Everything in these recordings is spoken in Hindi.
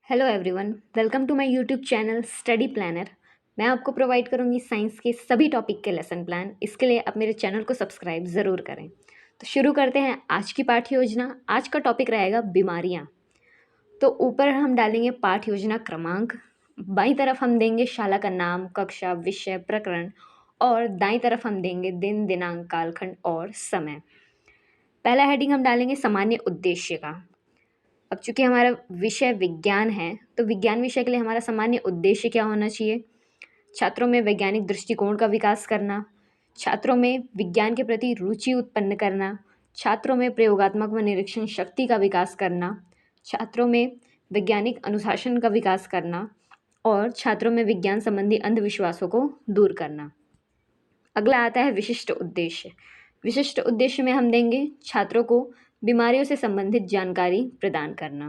Hello everyone, welcome to my YouTube channel study planner. मैं आपको प्रोवाइड करूंगी साइंस के सभी टॉपिक के लेसन प्लान। इसके लिए आप मेरे चैनल को सब्सक्राइब ज़रूर करें। तो शुरू करते हैं आज की पाठ्य योजना। आज का टॉपिक रहेगा बीमारियां। तो ऊपर हम डालेंगे पाठ्य योजना क्रमांक, बाईं तरफ हम देंगे शाला का नाम, कक्षा, विषय, प्रकरण और दाईं तरफ हम देंगे दिन, दिनांक, कालखंड और समय। पहला हेडिंग हम डालेंगे सामान्य उद्देश्य का। अब चूंकि हमारा विषय विज्ञान है तो विज्ञान विषय के लिए हमारा सामान्य उद्देश्य क्या होना चाहिए? छात्रों में वैज्ञानिक दृष्टिकोण का विकास करना, छात्रों में विज्ञान के प्रति रुचि उत्पन्न करना, छात्रों में प्रयोगात्मक व निरीक्षण शक्ति का विकास करना, छात्रों में वैज्ञानिक अनुशासन का विकास करना और छात्रों में विज्ञान संबंधी अंधविश्वासों को दूर करना। अगला आता है विशिष्ट उद्देश्य। विशिष्ट उद्देश्य में हम देंगे छात्रों को बीमारियों से संबंधित जानकारी प्रदान करना।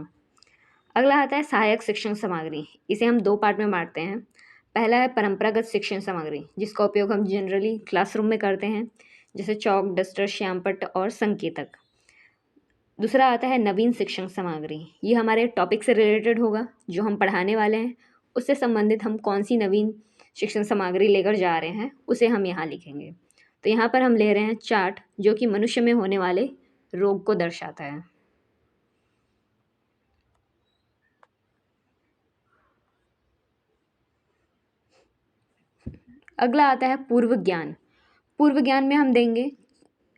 अगला आता है सहायक शिक्षण सामग्री। इसे हम दो पार्ट में बांटते हैं। पहला है परंपरागत शिक्षण सामग्री, जिसका उपयोग हम जनरली क्लासरूम में करते हैं, जैसे चौक, डस्टर, श्यामपट्ट और संकेतक। दूसरा आता है नवीन शिक्षण सामग्री। ये हमारे टॉपिक से रिलेटेड होगा, जो हम पढ़ाने वाले हैं उससे संबंधित हम कौन सी नवीन शिक्षण सामग्री लेकर जा रहे हैं उसे हम यहाँ लिखेंगे। तो यहाँ पर हम ले रहे हैं चार्ट, जो कि मनुष्य में होने वाले रोग को दर्शाता है। अगला आता है पूर्व ज्ञान। पूर्व ज्ञान में हम देंगे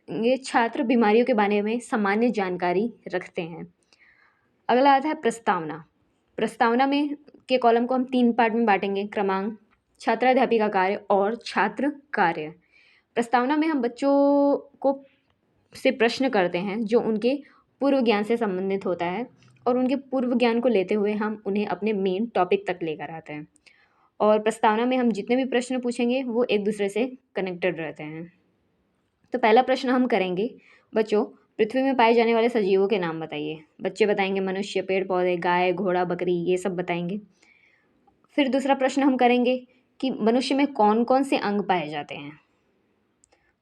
ये छात्र बीमारियों के बारे में सामान्य जानकारी रखते हैं। अगला आता है प्रस्तावना। प्रस्तावना में के कॉलम को हम तीन पार्ट में बांटेंगे, क्रमांक, छात्राध्यापिका कार्य और छात्र कार्य। प्रस्तावना में हम बच्चों को से प्रश्न करते हैं जो उनके पूर्व ज्ञान से संबंधित होता है, और उनके पूर्व ज्ञान को लेते हुए हम उन्हें अपने मेन टॉपिक तक लेकर आते हैं। और प्रस्तावना में हम जितने भी प्रश्न पूछेंगे वो एक दूसरे से कनेक्टेड रहते हैं। तो पहला प्रश्न हम करेंगे, बच्चों पृथ्वी में पाए जाने वाले सजीवों के नाम बताइए। बच्चे बताएंगे मनुष्य, पेड़ पौधे, गाय, घोड़ा, बकरी, ये सब बताएंगे। फिर दूसरा प्रश्न हम करेंगे कि मनुष्य में कौन कौन से अंग पाए जाते हैं।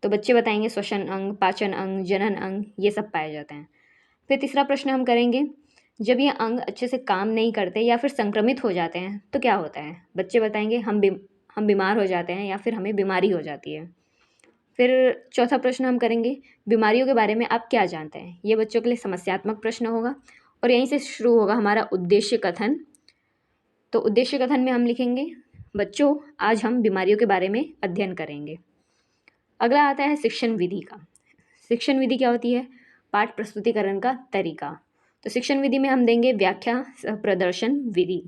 तो बच्चे बताएंगे श्वसन अंग, पाचन अंग, जनन अंग, ये सब पाए जाते हैं। फिर तीसरा प्रश्न हम करेंगे, जब ये अंग अच्छे से काम नहीं करते या फिर संक्रमित हो जाते हैं तो क्या होता है। बच्चे बताएंगे हम बीमार हो जाते हैं या फिर हमें बीमारी हो जाती है। फिर चौथा प्रश्न हम करेंगे, बीमारियों के बारे में आप क्या जानते हैं। ये बच्चों के लिए समस्यात्मक प्रश्न होगा और यहीं से शुरू होगा हमारा उद्देश्य कथन। तो उद्देश्य कथन में हम लिखेंगे, बच्चों आज हम बीमारियों के बारे में अध्ययन करेंगे। अगला आता है शिक्षण विधि का। शिक्षण विधि क्या होती है? पाठ प्रस्तुतिकरण का तरीका। तो शिक्षण विधि में हम देंगे व्याख्या, प्रदर्शन विधि।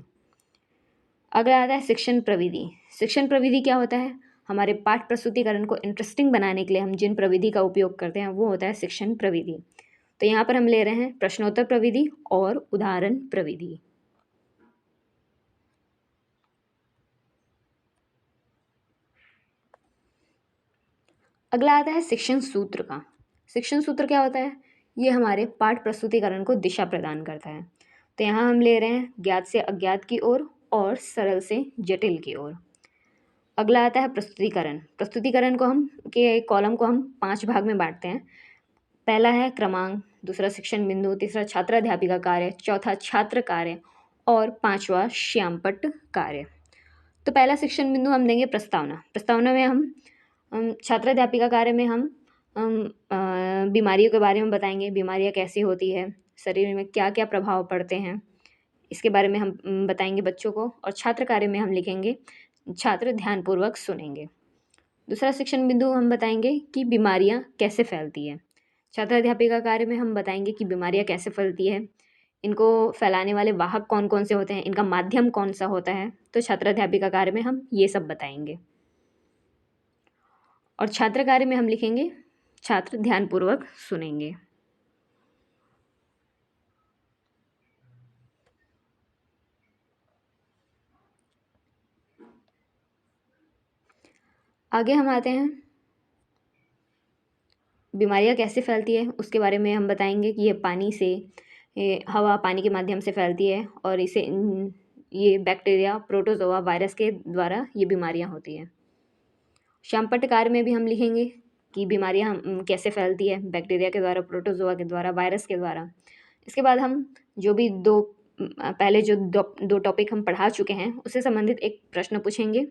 अगला आता है शिक्षण प्रविधि। शिक्षण प्रविधि क्या होता है? हमारे पाठ प्रस्तुतिकरण को इंटरेस्टिंग बनाने के लिए हम जिन प्रविधि का उपयोग करते हैं वो होता है शिक्षण प्रविधि। तो यहाँ पर हम ले रहे हैं प्रश्नोत्तर प्रविधि और उदाहरण प्रविधि। अगला आता है शिक्षण सूत्र का। शिक्षण सूत्र क्या होता है? ये हमारे पाठ प्रस्तुतिकरण को दिशा प्रदान करता है। तो यहाँ हम ले रहे हैं ज्ञात से अज्ञात की ओर और सरल से जटिल की ओर। अगला आता है प्रस्तुतिकरण। प्रस्तुतिकरण को हम के कॉलम को हम 5 भाग में बांटते हैं। पहला है क्रमांक, दूसरा शिक्षण बिंदु, तीसरा छात्राध्यापिका कार्य, चौथा छात्र कार्य और पांचवा श्यामपट्ट कार्य। तो पहला शिक्षण बिंदु हम देंगे प्रस्तावना। प्रस्तावना में हम छात्राध्यापिका कार्य में हम बीमारियों के बारे में बताएंगे, बीमारियां कैसी होती है, शरीर में क्या क्या प्रभाव पड़ते हैं, इसके बारे में हम बताएंगे बच्चों को। और छात्र कार्य में हम लिखेंगे छात्र ध्यानपूर्वक सुनेंगे। दूसरा शिक्षण बिंदु हम बताएंगे कि बीमारियां कैसे फैलती है। छात्राध्यापिका कार्य में हम बताएंगे कि बीमारियां कैसे फैलती है, इनको फैलाने वाले वाहक कौन कौन से होते हैं, इनका माध्यम कौन सा होता है। तो छात्राध्यापिका कार्य में हम ये सब बताएंगे। और छात्र कार्य में हम लिखेंगे छात्र ध्यानपूर्वक सुनेंगे। आगे हम आते हैं, बीमारियां कैसे फैलती है उसके बारे में हम बताएंगे कि ये पानी से, हवा पानी के माध्यम से फैलती है और ये बैक्टीरिया, प्रोटोजोआ, वायरस के द्वारा ये बीमारियां होती हैं। श्यामपट्ट कार्य में भी हम लिखेंगे कि बीमारियां कैसे फैलती है, बैक्टीरिया के द्वारा, प्रोटोजोआ के द्वारा, वायरस के द्वारा। इसके बाद हम जो भी दो पहले जो दो टॉपिक हम पढ़ा चुके हैं उससे संबंधित एक प्रश्न पूछेंगे।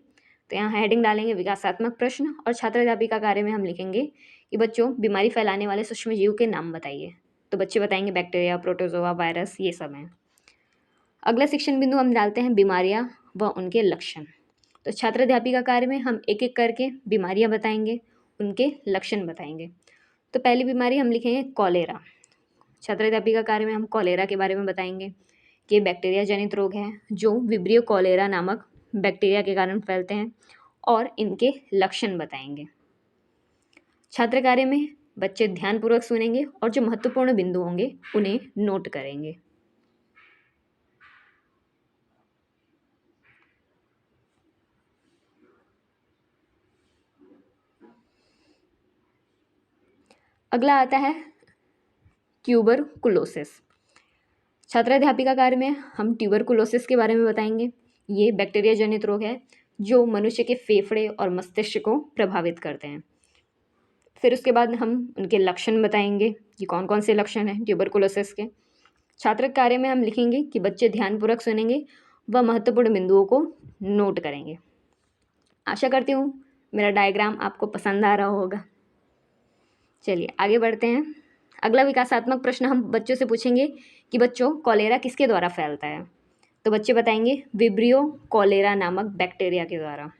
तो यहाँ हेडिंग डालेंगे विकासात्मक प्रश्न, और छात्र अध्यापिका कार्य में हम लिखेंगे कि बच्चों बीमारी फैलाने वाले सूक्ष्म जीव के नाम बताइए। तो बच्चे बताएंगे बैक्टीरिया, प्रोटोजोआ, वायरस, ये सब हैं। अगला शिक्षण बिंदु हम डालते हैं बीमारियां व उनके लक्षण। तो छात्र अध्यापिका कार्य में हम एक एक करके बीमारियां बताएंगे, उनके लक्षण बताएंगे। तो पहली बीमारी हम लिखेंगे कॉलेरा। छात्र अध्यापिका कार्य में हम कॉलेरा के बारे में बताएंगे कि ये बैक्टीरिया जनित रोग है जो विब्रियो कॉलेरा नामक बैक्टीरिया के कारण फैलते हैं, और इनके लक्षण बताएंगे। छात्र कार्य में बच्चे ध्यानपूर्वक सुनेंगे और जो महत्वपूर्ण बिंदु होंगे उन्हें नोट करेंगे। अगला आता है ट्यूबरकुलोसिस। छात्र अध्यापिका कार्य में हम ट्यूबरकुलोसिस के बारे में बताएंगे। ये बैक्टीरिया जनित रोग है जो मनुष्य के फेफड़े और मस्तिष्क को प्रभावित करते हैं। फिर उसके बाद हम उनके लक्षण बताएंगे कि कौन कौन से लक्षण हैं ट्यूबरकुलोसिस के। छात्र कार्य में हम लिखेंगे कि बच्चे ध्यानपूर्वक सुनेंगे व महत्वपूर्ण बिंदुओं को नोट करेंगे। आशा करती हूँ मेरा डायग्राम आपको पसंद आ रहा होगा। चलिए आगे बढ़ते हैं। अगला विकासात्मक प्रश्न हम बच्चों से पूछेंगे कि बच्चों कॉलेरा किसके द्वारा फैलता है। तो बच्चे बताएंगे विब्रियो कॉलेरा नामक बैक्टीरिया के द्वारा।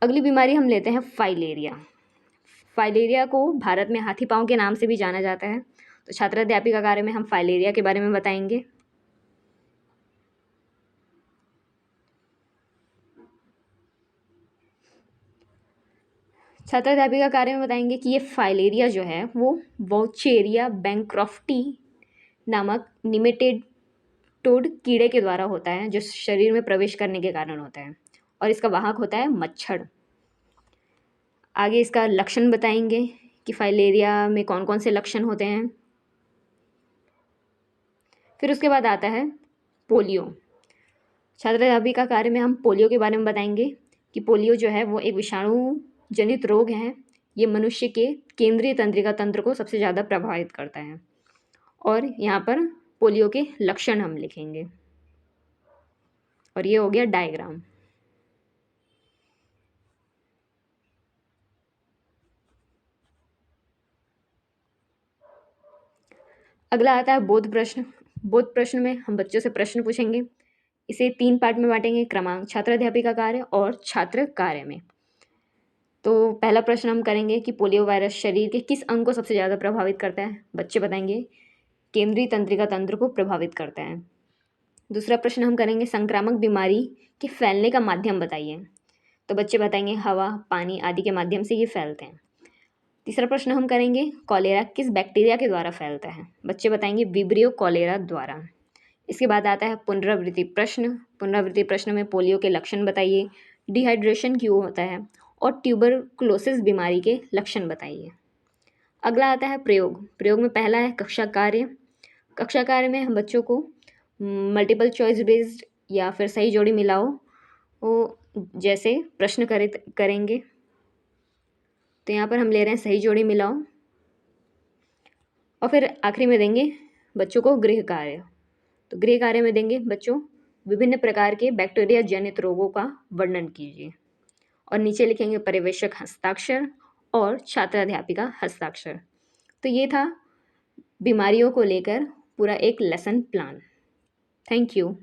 अगली बीमारी हम लेते हैं फाइलेरिया। फाइलेरिया को भारत में हाथी पांव के नाम से भी जाना जाता है। तो छात्र अध्यापिका कार्य में हम फाइलेरिया के बारे में बताएंगे। छात्र अध्यापिका कार्य में बताएंगे कि ये फाइलेरिया जो है वो वोचेरिया बैंक्रॉफ्टी नामक निमेटेडोड कीड़े के द्वारा होता है, जो शरीर में प्रवेश करने के कारण होता है, और इसका वाहक होता है मच्छर। आगे इसका लक्षण बताएंगे कि फाइलेरिया में कौन कौन से लक्षण होते हैं। फिर उसके बाद आता है पोलियो। छात्र अध्यापिका कार्य में हम पोलियो के बारे में बताएंगे कि पोलियो जो है वो एक विषाणु जनित रोग है। ये मनुष्य के केंद्रीय तंत्रिका तंत्र को सबसे ज़्यादा प्रभावित करता है, और यहाँ पर पोलियो के लक्षण हम लिखेंगे। और ये हो गया डायग्राम। अगला आता है बोध प्रश्न। बोध प्रश्न में हम बच्चों से प्रश्न पूछेंगे। इसे 3 पार्ट में बांटेंगे, क्रमांक, छात्र अध्यापिका कार्य और छात्र कार्य में। तो पहला प्रश्न हम करेंगे कि पोलियो वायरस शरीर के किस अंग को सबसे ज़्यादा प्रभावित करता है। बच्चे बताएंगे केंद्रीय तंत्रिका तंत्र को प्रभावित करता है। दूसरा प्रश्न हम करेंगे संक्रामक बीमारी के फैलने का माध्यम बताइए। तो बच्चे बताएंगे हवा, पानी आदि के माध्यम से ये फैलते हैं। तीसरा प्रश्न हम करेंगे कॉलेरा किस बैक्टीरिया के द्वारा फैलता है। बच्चे बताएंगे विब्रियो कॉलेरा द्वारा। इसके बाद आता है पुनरावृत्ति प्रश्न। पुनरावृत्ति प्रश्न में पोलियो के लक्षण बताइए, डिहाइड्रेशन क्यों होता है, और ट्यूबरकुलोसिस बीमारी के लक्षण बताइए। अगला आता है प्रयोग। प्रयोग में पहला है कक्षा कार्य। कक्षा कार्य में हम बच्चों को मल्टीपल चॉइस बेस्ड या फिर सही जोड़ी मिलाओ वो जैसे प्रश्न करेंगे। तो यहाँ पर हम ले रहे हैं सही जोड़ी मिलाओ, और फिर आखिरी में देंगे बच्चों को गृह कार्य। तो गृह कार्य में देंगे बच्चों विभिन्न प्रकार के बैक्टीरिया जनित रोगों का वर्णन कीजिए, और नीचे लिखेंगे पर्यवेक्षक हस्ताक्षर और छात्र अध्यापिका हस्ताक्षर। तो ये था बीमारियों को लेकर पूरा एक लेसन प्लान। Thank you.